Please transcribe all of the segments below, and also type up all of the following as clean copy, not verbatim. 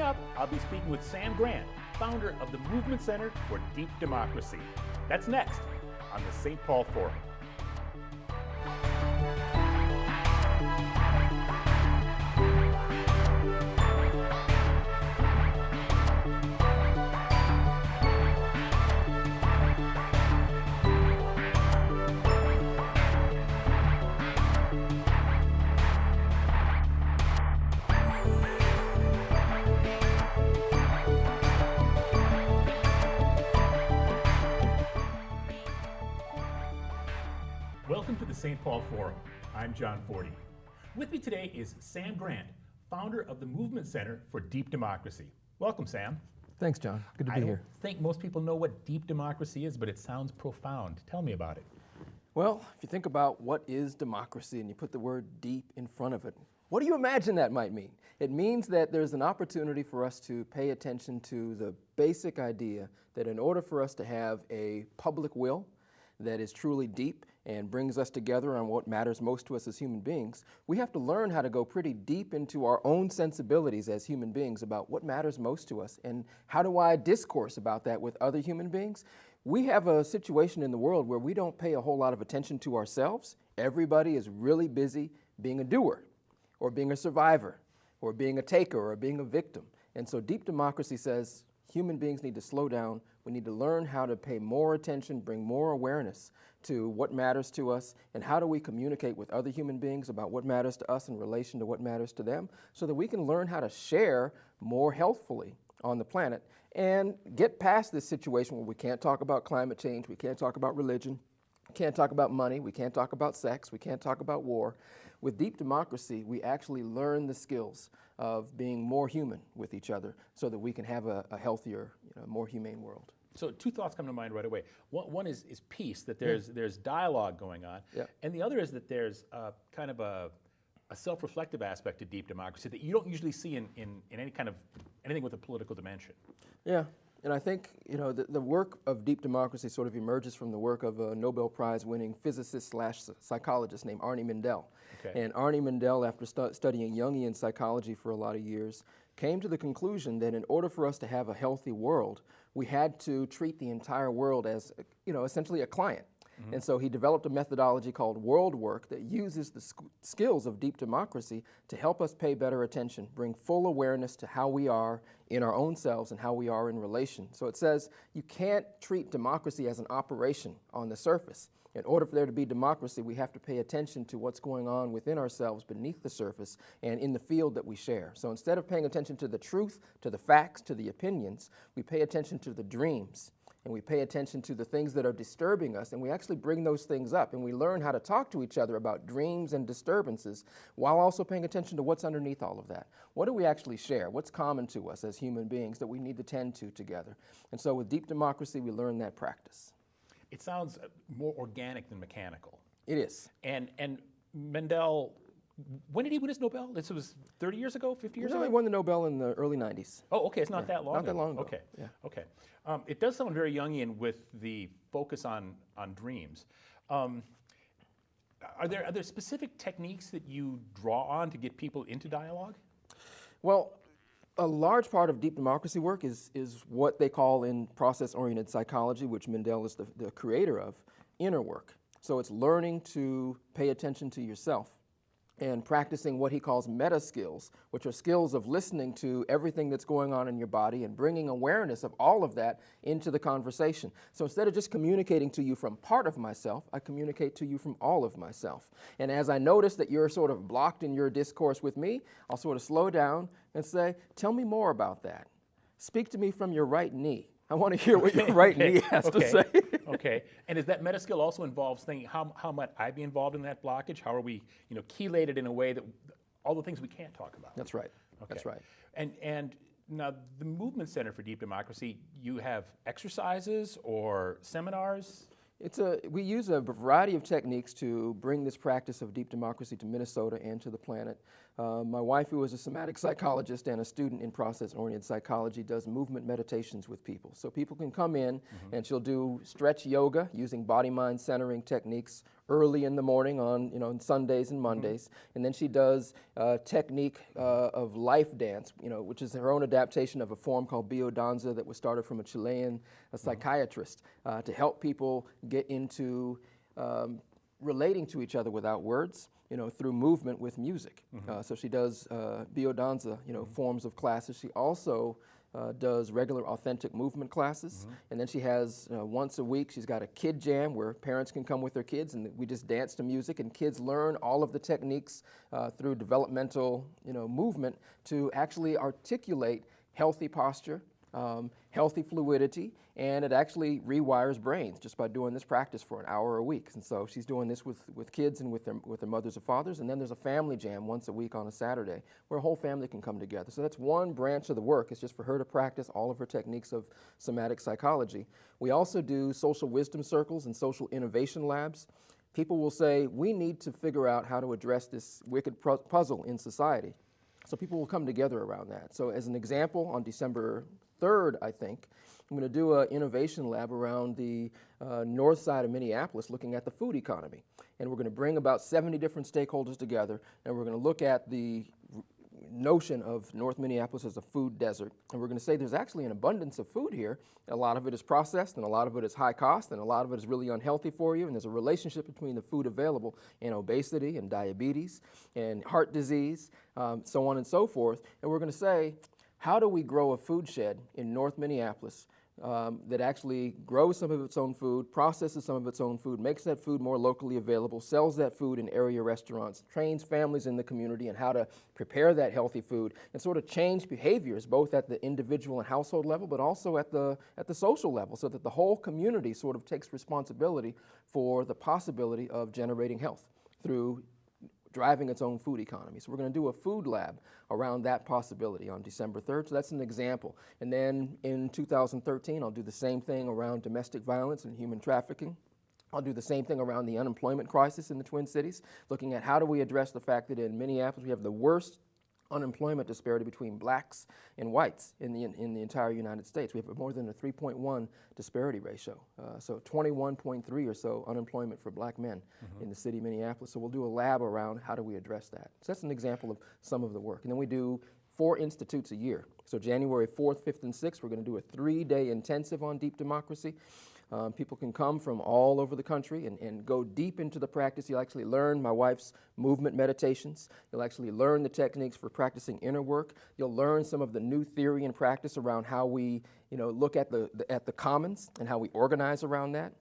Coming up, I'll be speaking with Sam Grant, founder of the Movement Center for Deep Democracy. That's next on the St. Paul Forum. Welcome to the St. Paul Forum. I'm John Forde. With me today is Sam Grant, founder of the Movement Center for Deep Democracy. Welcome, Sam. Thanks, John. Good to be here. I think most people know what deep democracy is, but it sounds profound. Tell me about it. Well, if you think about what is democracy and you put the word deep in front of it, what do you imagine that might mean? It means that there's an opportunity for us to pay attention to the basic idea that in order for us to have a public will that is truly deep and brings us together on what matters most to us as human beings, we have to learn how to go pretty deep into our own sensibilities as human beings about what matters most to us and how do I discourse about that with other human beings. We have a situation in the world where we don't pay a whole lot of attention to ourselves. Everybody is really busy being a doer or being a survivor or being a taker or being a victim. And so deep democracy says human beings need to slow down. We need to learn how to pay more attention, bring more awareness to what matters to us, and how do we communicate with other human beings about what matters to us in relation to what matters to them, so that we can learn how to share more healthfully on the planet and get past this situation where we can't talk about climate change, we can't talk about religion, we can't talk about money, we can't talk about sex, we can't talk about war. With deep democracy, we actually learn the skills of being more human with each other so that we can have a healthier, more humane world. So two thoughts come to mind right away. One is peace, that there's dialogue going on, and the other is that there's kind of a self-reflective aspect to deep democracy that you don't usually see in any kind of anything with a political dimension. Yeah, and I think the work of deep democracy sort of emerges from the work of a Nobel Prize-winning physicist/psychologist named Arnie Mindell. Okay. And Arnie Mindell, after studying Jungian psychology for a lot of years, came to the conclusion that in order for us to have a healthy world, we had to treat the entire world as, essentially a client. Mm-hmm. And so he developed a methodology called world work that uses the skills of deep democracy to help us pay better attention, bring full awareness to how we are in our own selves and how we are in relation. So it says you can't treat democracy as an operation on the surface. In order for there to be democracy, we have to pay attention to what's going on within ourselves beneath the surface and in the field that we share. So instead of paying attention to the truth, to the facts, to the opinions, we pay attention to the dreams. And we pay attention to the things that are disturbing us, and we actually bring those things up, and we learn how to talk to each other about dreams and disturbances while also paying attention to what's underneath all of that. What do we actually share? What's common to us as human beings that we need to tend to together? And so with deep democracy, we learn that practice. It sounds more organic than mechanical. It is. And Mendel, when did he win his Nobel? This was 30 years ago, 50 years ago? He won the Nobel in the early 90s. Oh, okay, it's not that long ago. Not that long ago. Okay, yeah. Okay. It does sound very Jungian with the focus on dreams. Are there specific techniques that you draw on to get people into dialogue? Well, a large part of deep democracy work is what they call in process-oriented psychology, which Mindell is the creator of, inner work. So it's learning to pay attention to yourself and practicing what he calls meta skills, which are skills of listening to everything that's going on in your body and bringing awareness of all of that into the conversation. So instead of just communicating to you from part of myself, I communicate to you from all of myself. And as I notice that you're sort of blocked in your discourse with me, I'll sort of slow down and say, tell me more about that. Speak to me from your right knee. I want to hear what your right knee has to say. Okay. And does that meta skill also involves thinking how might I be involved in that blockage? How are we, chelated in a way that all the things we can't talk about? That's right. Okay. That's right. And now the Movement Center for Deep Democracy, you have exercises or seminars? We use a variety of techniques to bring this practice of deep democracy to Minnesota and to the planet. My wife, who is a somatic psychologist and a student in process-oriented psychology, does movement meditations with people. So people can come in and she'll do stretch yoga using body-mind centering techniques early in the morning on Sundays and Mondays. And then she does a technique of life dance, which is her own adaptation of a form called biodanza that was started from a Chilean psychiatrist to help people get into relating to each other without words, through movement with music. So she does biodanza, forms of classes. She also does regular authentic movement classes. And then she has, once a week, she's got a kid jam where parents can come with their kids and we just dance to music, and kids learn all of the techniques through developmental, movement to actually articulate healthy posture, healthy fluidity, and it actually rewires brains just by doing this practice for an hour a week. And so she's doing this with kids and with their mothers or fathers. And then there's a family jam once a week on a Saturday where a whole family can come together. So that's one branch of the work. It's just for her to practice all of her techniques of somatic psychology. We also do social wisdom circles and social innovation labs. People will say, we need to figure out how to address this wicked puzzle in society. So people will come together around that. So as an example, on December 3rd, I think, I'm going to do an innovation lab around the north side of Minneapolis looking at the food economy. And we're going to bring about 70 different stakeholders together, and we're going to look at the notion of North Minneapolis as a food desert. And we're going to say there's actually an abundance of food here. A lot of it is processed, and a lot of it is high cost, and a lot of it is really unhealthy for you. And there's a relationship between the food available and obesity and diabetes and heart disease, so on and so forth. And we're going to say, how do we grow a food shed in North Minneapolis that actually grows some of its own food, processes some of its own food, makes that food more locally available, sells that food in area restaurants, trains families in the community on how to prepare that healthy food, and sort of change behaviors both at the individual and household level, but also at the social level, so that the whole community sort of takes responsibility for the possibility of generating health through driving its own food economy. So we're going to do a food lab around that possibility on December 3rd. So that's an example. And then in 2013, I'll do the same thing around domestic violence and human trafficking. I'll do the same thing around the unemployment crisis in the Twin Cities, looking at how do we address the fact that in Minneapolis we have the worst unemployment disparity between blacks and whites in the entire United States. We have more than a 3.1 disparity ratio. So 21.3 or so unemployment for black men in the city of Minneapolis. So we'll do a lab around how do we address that. So that's an example of some of the work. And then we do 4 institutes a year. So January 4th, 5th, and 6th, we're going to do a 3-day intensive on deep democracy. People can come from all over the country and go deep into the practice. You'll actually learn my wife's movement meditations. You'll actually learn the techniques for practicing inner work. You'll learn some of the new theory and practice around how we, look at the commons and how we organize around that.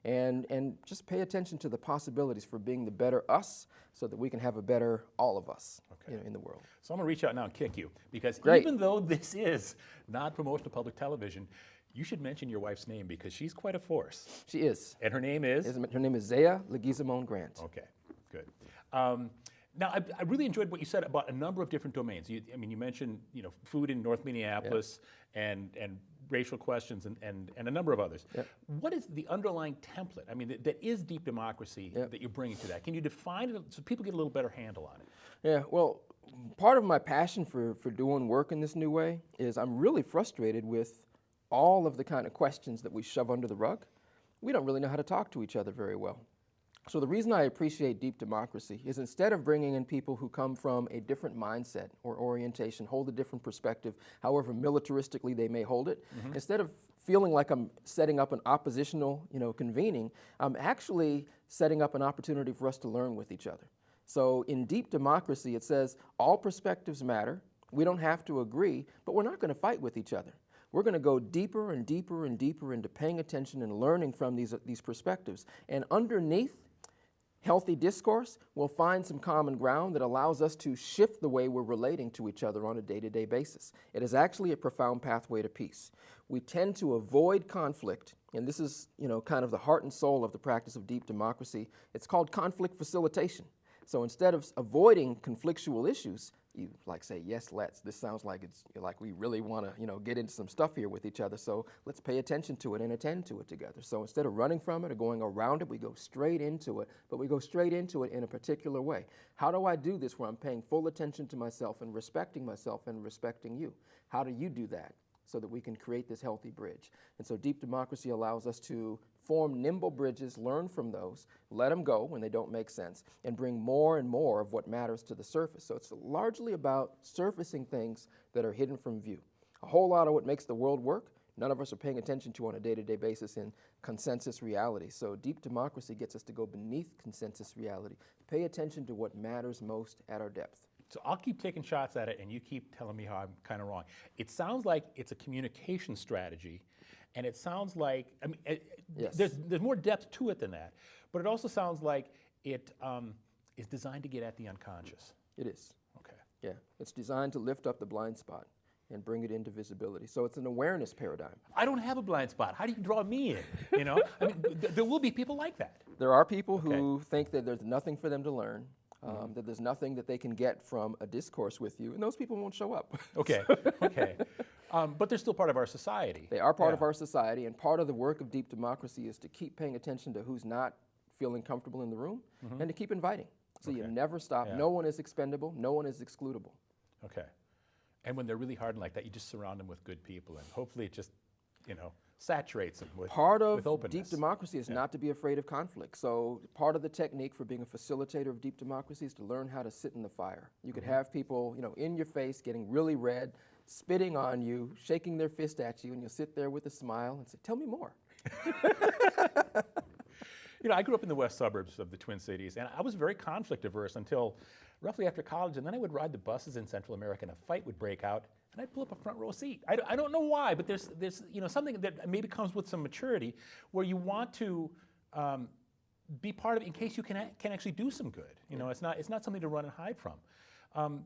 And just pay attention to the possibilities for being the better us so that we can have a better all of us in the world. So I'm going to reach out now and kick you, because Great. Even though this is not promotional public television, you should mention your wife's name because she's quite a force. She is. And her name is? Her name is Zaya Leguizamon Grant. Okay, good. Now, I really enjoyed what you said about a number of different domains. You mentioned food in North Minneapolis and racial questions and a number of others. Yep. What is the underlying template? That is deep democracy that you're bringing to that. Can you define it so people get a little better handle on it? Yeah, well, part of my passion for doing work in this new way is I'm really frustrated with all of the kind of questions that we shove under the rug. We don't really know how to talk to each other very well. So the reason I appreciate deep democracy is instead of bringing in people who come from a different mindset or orientation, hold a different perspective, however militaristically they may hold it, instead of feeling like I'm setting up an oppositional, convening, I'm actually setting up an opportunity for us to learn with each other. So in deep democracy, it says all perspectives matter. We don't have to agree, but we're not going to fight with each other. We're going to go deeper and deeper and deeper into paying attention and learning from these perspectives. And underneath healthy discourse, we'll find some common ground that allows us to shift the way we're relating to each other on a day-to-day basis. It is actually a profound pathway to peace. We tend to avoid conflict, and this is, kind of the heart and soul of the practice of deep democracy. It's called conflict facilitation. So instead of avoiding conflictual issues, you like say, yes, let's. This sounds like it's like we really want to, get into some stuff here with each other. So let's pay attention to it and attend to it together. So instead of running from it or going around it, we go straight into it, but we go straight into it in a particular way. How do I do this where I'm paying full attention to myself and respecting you? How do you do that so that we can create this healthy bridge? And so deep democracy allows us to form nimble bridges, learn from those, let them go when they don't make sense, and bring more and more of what matters to the surface. So it's largely about surfacing things that are hidden from view. A whole lot of what makes the world work, none of us are paying attention to on a day-to-day basis in consensus reality. So deep democracy gets us to go beneath consensus reality, pay attention to what matters most at our depth. So I'll keep taking shots at it, and you keep telling me how I'm kind of wrong. It sounds like it's a communication strategy, and it sounds like, Yes. there's more depth to it than that, but it also sounds like it is designed to get at the unconscious. It is. Okay. Yeah, it's designed to lift up the blind spot and bring it into visibility. So it's an awareness paradigm. I don't have a blind spot. How do you draw me in? There will be people like that. There are people who think that there's nothing for them to learn, that there's nothing that they can get from a discourse with you, and those people won't show up. Okay, okay. But they're still part of our society. They are part of our society, and part of the work of deep democracy is to keep paying attention to who's not feeling comfortable in the room and to keep inviting. So you never stop. Yeah. No one is expendable. No one is excludable. Okay. And when they're really hardened like that, you just surround them with good people, and hopefully it just, saturates them with Part of with openness. deep democracy is not to be afraid of conflict. So part of the technique for being a facilitator of deep democracy is to learn how to sit in the fire. You could have people, in your face, getting really red, spitting on you, shaking their fist at you, and you'll sit there with a smile and say, tell me more. I grew up in the west suburbs of the Twin Cities, and I was very conflict averse until roughly after college, and then I would ride the buses in Central America, and a fight would break out, and I'd pull up a front row seat. I don't know why, but there's something that maybe comes with some maturity where you want to be part of it in case you can actually do some good. It's not something to run and hide from.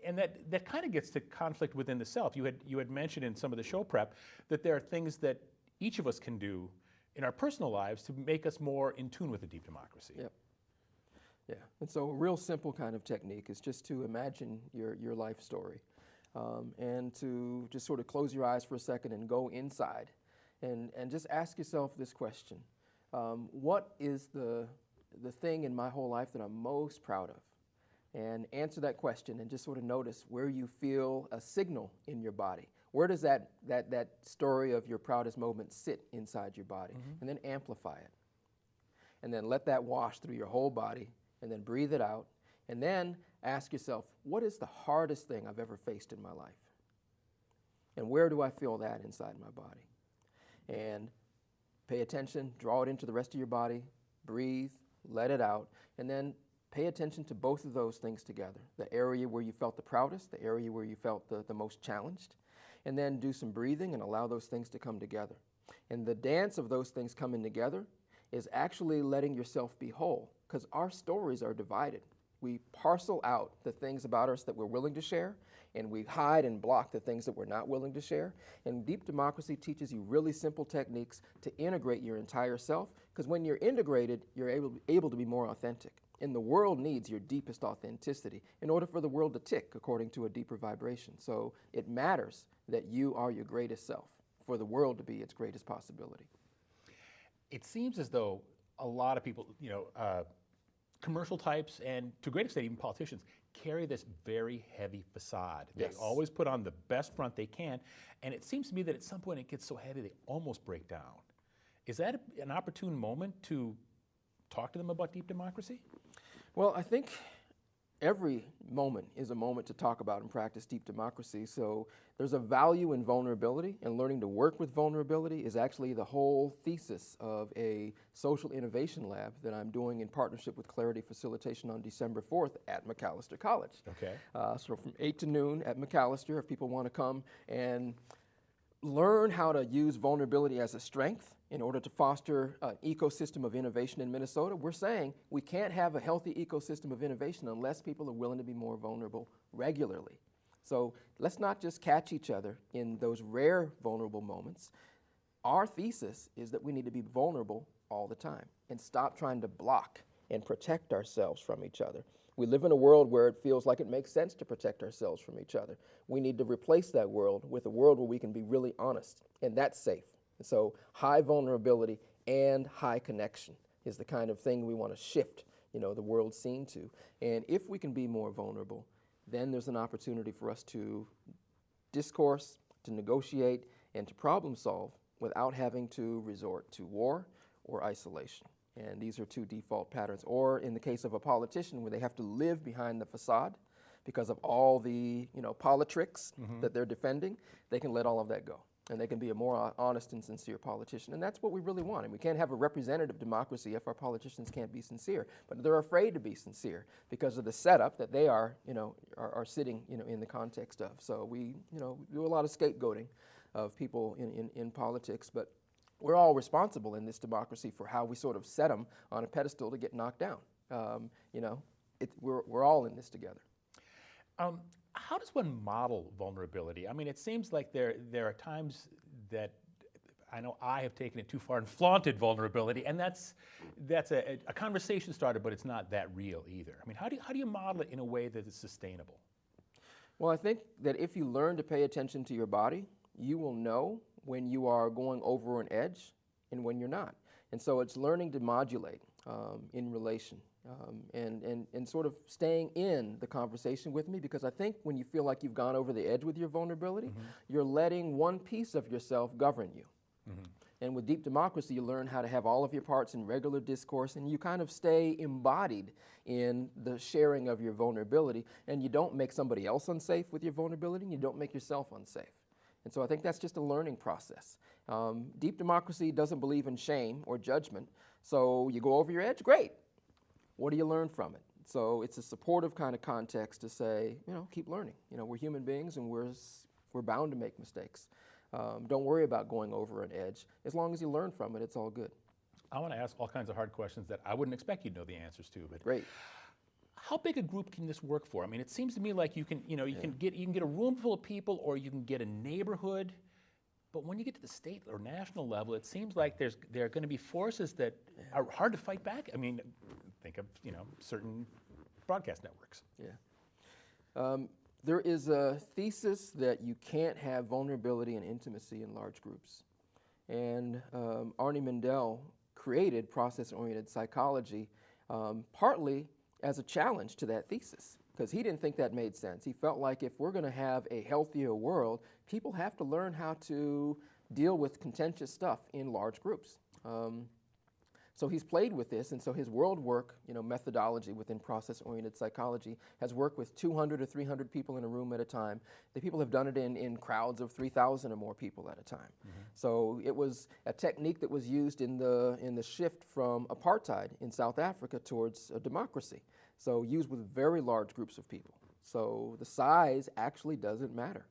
And that kind of gets to conflict within the self. You had mentioned in some of the show prep that there are things that each of us can do in our personal lives to make us more in tune with the deep democracy. Yep. Yeah, and so a real simple kind of technique is just to imagine your life story and to just sort of close your eyes for a second and go inside and just ask yourself this question. What is the thing in my whole life that I'm most proud of? And answer that question and just sort of notice where you feel a signal in your body. Where does that story of your proudest moment sit inside your body? And then amplify it. And then let that wash through your whole body, and then breathe it out. And then ask yourself, what is the hardest thing I've ever faced in my life? And where do I feel that inside my body? And pay attention, draw it into the rest of your body, breathe, let it out, and then pay attention to both of those things together. The area where you felt the proudest, the area where you felt the most challenged, and then do some breathing and allow those things to come together. And the dance of those things coming together is actually letting yourself be whole, because our stories are divided. We parcel out the things about us that we're willing to share, and we hide and block the things that we're not willing to share. And deep democracy teaches you really simple techniques to integrate your entire self, because when you're integrated, you're able to be more authentic. And the world needs your deepest authenticity in order for the world to tick according to a deeper vibration. So it matters that you are your greatest self for the world to be its greatest possibility. It seems as though a lot of people, commercial types and to a great extent even politicians, carry this very heavy facade. Yes. They always put on the best front they can, and it seems to me that at some point it gets so heavy they almost break down. Is that an opportune moment to talk to them about deep democracy? Well, I think every moment is a moment to talk about and practice deep democracy. So there's a value in vulnerability, and learning to work with vulnerability is actually the whole thesis of a social innovation lab that I'm doing in partnership with Clarity Facilitation on December 4th at Macalester College. Okay. So from 8 to noon at Macalester, if people want to come and learn how to use vulnerability as a strength in order to foster an ecosystem of innovation in Minnesota. We're saying we can't have a healthy ecosystem of innovation unless people are willing to be more vulnerable regularly. So let's not just catch each other in those rare vulnerable moments. Our thesis is that we need to be vulnerable all the time and stop trying to block and protect ourselves from each other. We live in a world where it feels like it makes sense to protect ourselves from each other. We need to replace that world with a world where we can be really honest, and that's safe. So high vulnerability and high connection is the kind of thing we want to shift, the world scene to. And if we can be more vulnerable, then there's an opportunity for us to discourse, to negotiate, and to problem solve without having to resort to war or isolation. And these are two default patterns. Or in the case of a politician, where they have to live behind the facade because of all the politricks that they're defending, they can let all of that go. And they can be a more honest and sincere politician. And that's what we really want. And we can't have a representative democracy if our politicians can't be sincere. But they're afraid to be sincere because of the setup that they are sitting in the context of. So we do a lot of scapegoating of people in politics, but we're all responsible in this democracy for how we sort of set them on a pedestal to get knocked down. We're all in this together. How does one model vulnerability? I mean, it seems like there are times that I know I have taken it too far and flaunted vulnerability, and that's a conversation starter, but it's not that real either. I mean, how do you model it in a way that is sustainable? Well, I think that if you learn to pay attention to your body, you will know when you are going over an edge and when you're not. And so it's learning to modulate in relation and sort of staying in the conversation with me, because I think when you feel like you've gone over the edge with your vulnerability, you're letting one piece of yourself govern you. And with deep democracy, you learn how to have all of your parts in regular discourse, and you kind of stay embodied in the sharing of your vulnerability, and you don't make somebody else unsafe with your vulnerability, and you don't make yourself unsafe. And so I think that's just a learning process. Deep democracy doesn't believe in shame or judgment, so you go over your edge, great. What do you learn from it? So it's a supportive kind of context to say, keep learning. We're human beings, and we're bound to make mistakes. Don't worry about going over an edge. As long as you learn from it, it's all good. I want to ask all kinds of hard questions that I wouldn't expect you to know the answers to. But great. How big a group can this work for? I mean, it seems to me like you can get a room full of people, or you can get a neighborhood. But when you get to the state or national level, it seems like there are going to be forces that are hard to fight back. I mean, think of certain broadcast networks. Yeah. There is a thesis that you can't have vulnerability and intimacy in large groups. And Arnie Mindell created process-oriented psychology partly as a challenge to that thesis, because he didn't think that made sense. He felt like if we're going to have a healthier world, people have to learn how to deal with contentious stuff in large groups. So he's played with this, and so his world work, methodology within process-oriented psychology has worked with 200 or 300 people in a room at a time. The people have done it in crowds of 3,000 or more people at a time. So it was a technique that was used in the shift from apartheid in South Africa towards a democracy. So used with very large groups of people. So the size actually doesn't matter.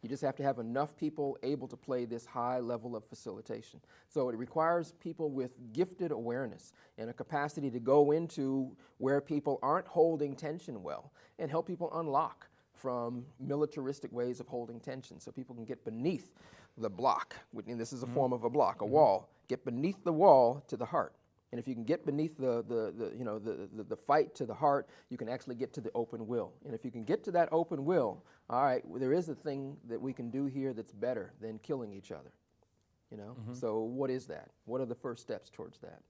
You just have to have enough people able to play this high level of facilitation. So it requires people with gifted awareness and a capacity to go into where people aren't holding tension well and help people unlock from militaristic ways of holding tension, so people can get beneath the block. And this is a form of a block, a wall. Get beneath the wall to the heart. And if you can get beneath the fight to the heart, you can actually get to the open will. And if you can get to that open will, all right, there is a thing that we can do here that's better than killing each other. So what is that? What are the first steps towards that?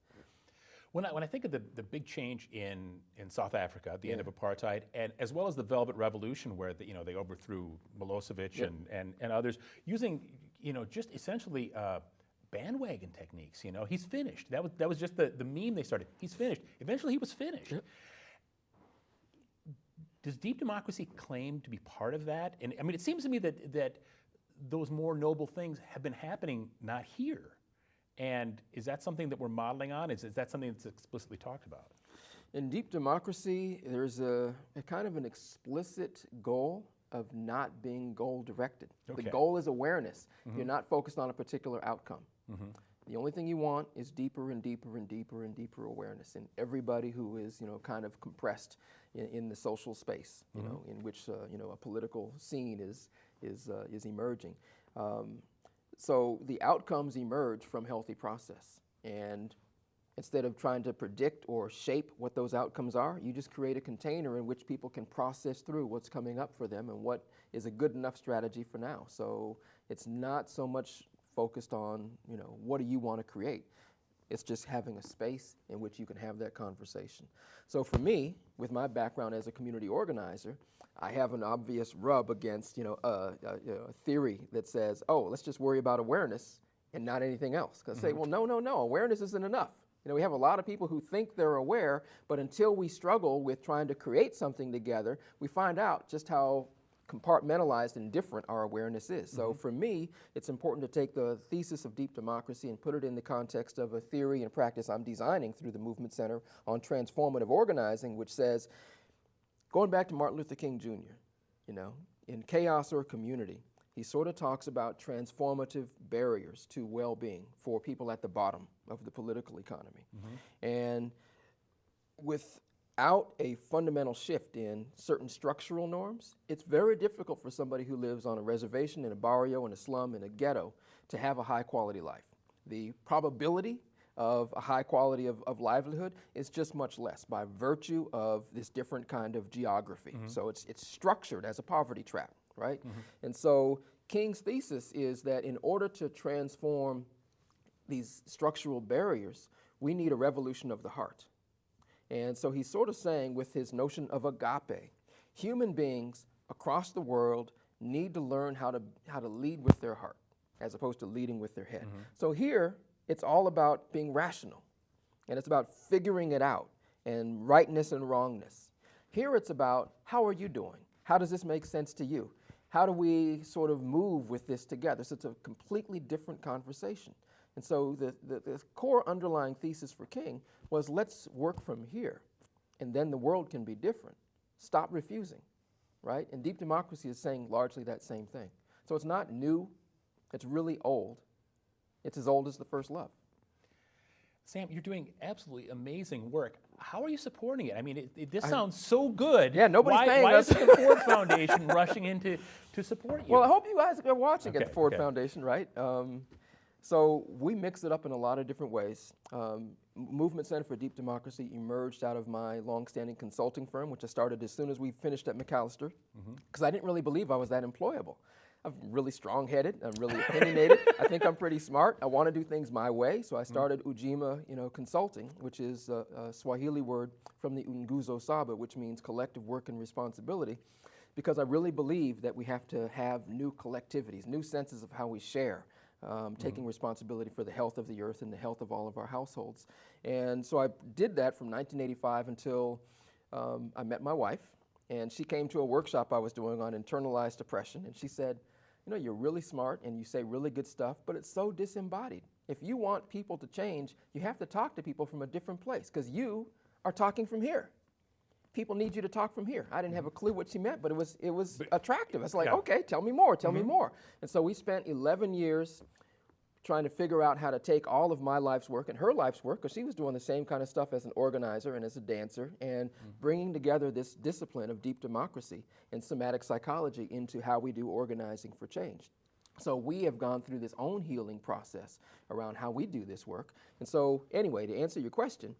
When I think of the big change in South Africa at the end of apartheid, and as well as the Velvet Revolution, where they overthrew Milosevic and others, using just essentially bandwagon techniques. He's finished. That was just the meme they started. He's finished. Eventually, he was finished. Does deep democracy claim to be part of that? And I mean, it seems to me that those more noble things have been happening not here. And is that something that we're modeling on? Is that something that's explicitly talked about? In deep democracy, there's a kind of an explicit goal of not being goal-directed. Okay. The goal is awareness. You're not focused on a particular outcome. The only thing you want is deeper and deeper and deeper and deeper awareness in everybody who is, kind of compressed in the social space, in which, a political scene is emerging. So the outcomes emerge from healthy process. And Instead of trying to predict or shape what those outcomes are, you just create a container in which people can process through what's coming up for them and what is a good enough strategy for now. So it's not so much focused on, what do you want to create? It's just having a space in which you can have that conversation. So for me, with my background as a community organizer, I have an obvious rub against, a theory that says, oh, let's just worry about awareness and not anything else. Because say, well, no, awareness isn't enough. We have a lot of people who think they're aware, but until we struggle with trying to create something together, we find out just how compartmentalized and different our awareness is. So for me, it's important to take the thesis of deep democracy and put it in the context of a theory and practice I'm designing through the Movement Center on Transformative Organizing, which says, going back to Martin Luther King Jr., in Chaos or Community, he sort of talks about transformative barriers to well-being for people at the bottom of the political economy. And without a fundamental shift in certain structural norms, it's very difficult for somebody who lives on a reservation, in a barrio, in a slum, in a ghetto, to have a high-quality life. The probability of a high quality of livelihood is just much less by virtue of this different kind of geography. So it's structured as a poverty trap. Right? And so King's thesis is that in order to transform these structural barriers, we need a revolution of the heart. And so he's sort of saying, with his notion of agape, human beings across the world need to learn how to lead with their heart as opposed to leading with their head. So here, it's all about being rational, and it's about figuring it out and rightness and wrongness. Here it's about, how are you doing? How does this make sense to you? How do we sort of move with this together? So it's a completely different conversation. And so the core underlying thesis for King was, let's work from here, and then the world can be different. Stop refusing, right? And deep democracy is saying largely that same thing. So it's not new, it's really old. It's as old as the first love. Sam, you're doing absolutely amazing work. How are you supporting it? I mean, this sounds so good. Yeah, nobody's paying why us. Why is the Forde Foundation rushing in to support you? Well, I hope you guys are watching at the Forde okay. Foundation, right? So we mix it up in a lot of different ways. Movement Center for Deep Democracy emerged out of my longstanding consulting firm, which I started as soon as we finished at McAllister, because I didn't really believe I was that employable. I'm really strong-headed. I'm really opinionated. I think I'm pretty smart. I want to do things my way, so I started Ujima, Consulting, which is a Swahili word from the Unguzo Saba, which means collective work and responsibility, because I really believe that we have to have new collectivities, new senses of how we share, taking responsibility for the health of the earth and the health of all of our households. And so I did that from 1985 until I met my wife, and she came to a workshop I was doing on internalized oppression, and she said, you're really smart and you say really good stuff, but it's so disembodied. If you want people to change, you have to talk to people from a different place, because you are talking from here. People need you to talk from here. I didn't have a clue what she meant, but it was attractive. It's like, okay, tell me more, tell me more. And so we spent 11 years trying to figure out how to take all of my life's work and her life's work, because she was doing the same kind of stuff as an organizer and as a dancer, and bringing together this discipline of deep democracy and somatic psychology into how we do organizing for change. So we have gone through this own healing process around how we do this work. And so anyway, to answer your question,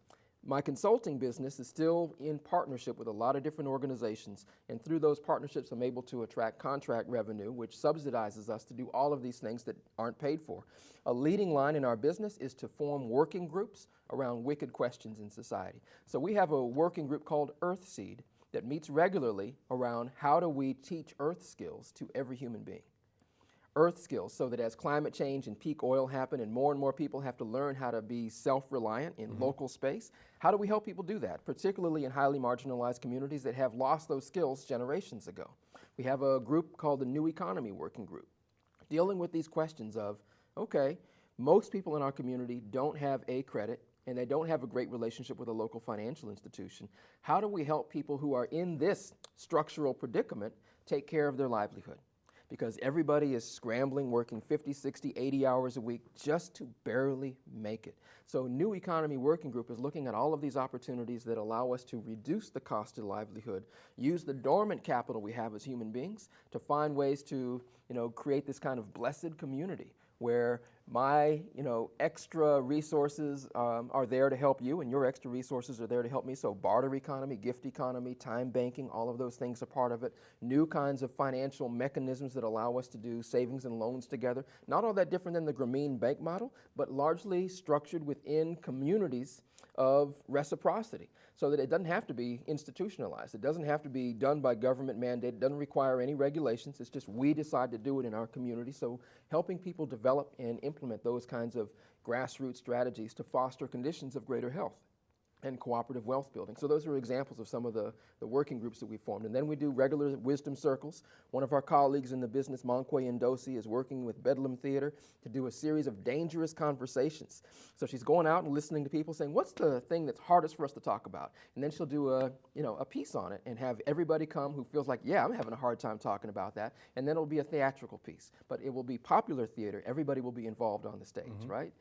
my consulting business is still in partnership with a lot of different organizations, and through those partnerships I'm able to attract contract revenue, which subsidizes us to do all of these things that aren't paid for. A leading line in our business is to form working groups around wicked questions in society. So we have a working group called Earthseed that meets regularly around how do we teach earth skills to every human being. Earth skills, so that as climate change and peak oil happen and more people have to learn how to be self-reliant in local space, how do we help people do that, particularly in highly marginalized communities that have lost those skills generations ago? We have a group called the New Economy Working Group, dealing with these questions of, okay, most people in our community don't have a credit and they don't have a great relationship with a local financial institution. How do we help people who are in this structural predicament take care of their livelihood? Because everybody is scrambling, working 50, 60, 80 hours a week just to barely make it. So New Economy Working Group is looking at all of these opportunities that allow us to reduce the cost of livelihood, use the dormant capital we have as human beings to find ways to create this kind of blessed community where My, extra resources are there to help you, and your extra resources are there to help me. So barter economy, gift economy, time banking, all of those things are part of it. New kinds of financial mechanisms that allow us to do savings and loans together. Not all that different than the Grameen bank model, but largely structured within communities of reciprocity, so that it doesn't have to be institutionalized. It doesn't have to be done by government mandate. It doesn't require any regulations. It's just we decide to do it in our community. So helping people develop and implement those kinds of grassroots strategies to foster conditions of greater health and cooperative wealth building. So those are examples of some of the working groups that we formed. And then we do regular wisdom circles. One of our colleagues in the business, Monkwe Ndosi, is working with Bedlam Theater to do a series of dangerous conversations. So she's going out and listening to people saying, what's the thing that's hardest for us to talk about? And then she'll do a piece on it and have everybody come who feels like, yeah, I'm having a hard time talking about that. And then it'll be a theatrical piece. But it will be popular theater. Everybody will be involved on the stage, right?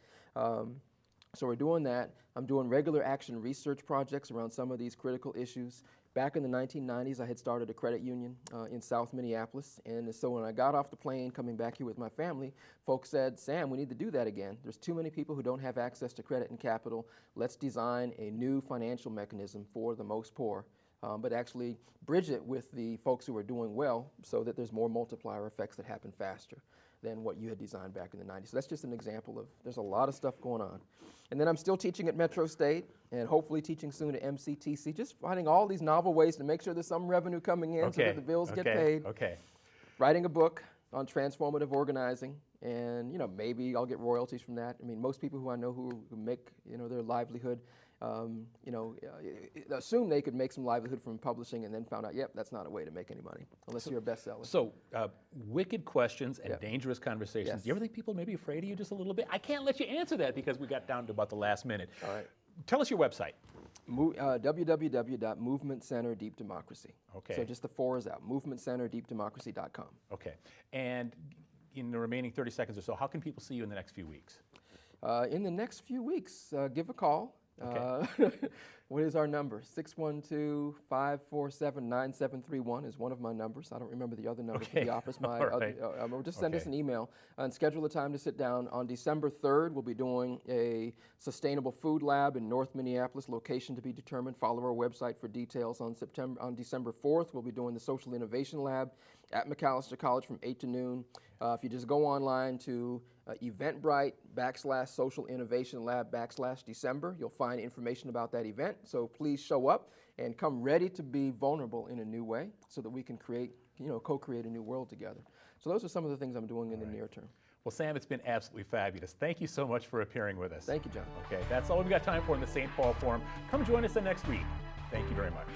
So we're doing that. I'm doing regular action research projects around some of these critical issues. Back in the 1990s, I had started a credit union in South Minneapolis. And so when I got off the plane coming back here with my family, folks said, Sam, we need to do that again. There's too many people who don't have access to credit and capital. Let's design a new financial mechanism for the most poor, but actually bridge it with the folks who are doing well so that there's more multiplier effects that happen faster than what you had designed back in the 90s. So that's just an example of, there's a lot of stuff going on. And then I'm still teaching at Metro State and hopefully teaching soon at MCTC, just finding all these novel ways to make sure there's some revenue coming in so that the bills get paid. Writing a book on transformative organizing, and maybe I'll get royalties from that. I mean, most people who I know who make their livelihood, assume they could make some livelihood from publishing, and then found out, yep, that's not a way to make any money unless you're a bestseller. So, wicked questions and dangerous conversations. Yes. Do you ever think people may be afraid of you just a little bit? I can't let you answer that because we got down to about the last minute. All right. Tell us your website. www.movementcenterdeepdemocracy. Okay. So just the 4 is out. movementcenterdeepdemocracy.com. Okay. And in the remaining 30 seconds or so, how can people see you in the next few weeks? In the next few weeks, give a call. Okay. What is our number? 612-547-9731 is one of my numbers. I don't remember the other number for the office. Just send us an email and schedule a time to sit down. On December 3rd, we'll be doing a sustainable food lab in North Minneapolis, location to be determined. Follow our website for details. On December 4th, we'll be doing the social innovation lab at Macalester College from 8 to noon. If you just go online to Eventbrite/Social Innovation Lab/December, you'll find information about that event. So please show up and come ready to be vulnerable in a new way so that we can co-create a new world together. So those are some of the things I'm doing in the near term. Well, Sam, it's been absolutely fabulous. Thank you so much for appearing with us. Thank you, John. Okay, that's all we've got time for in the St. Paul Forum. Come join us next week. Thank you very much.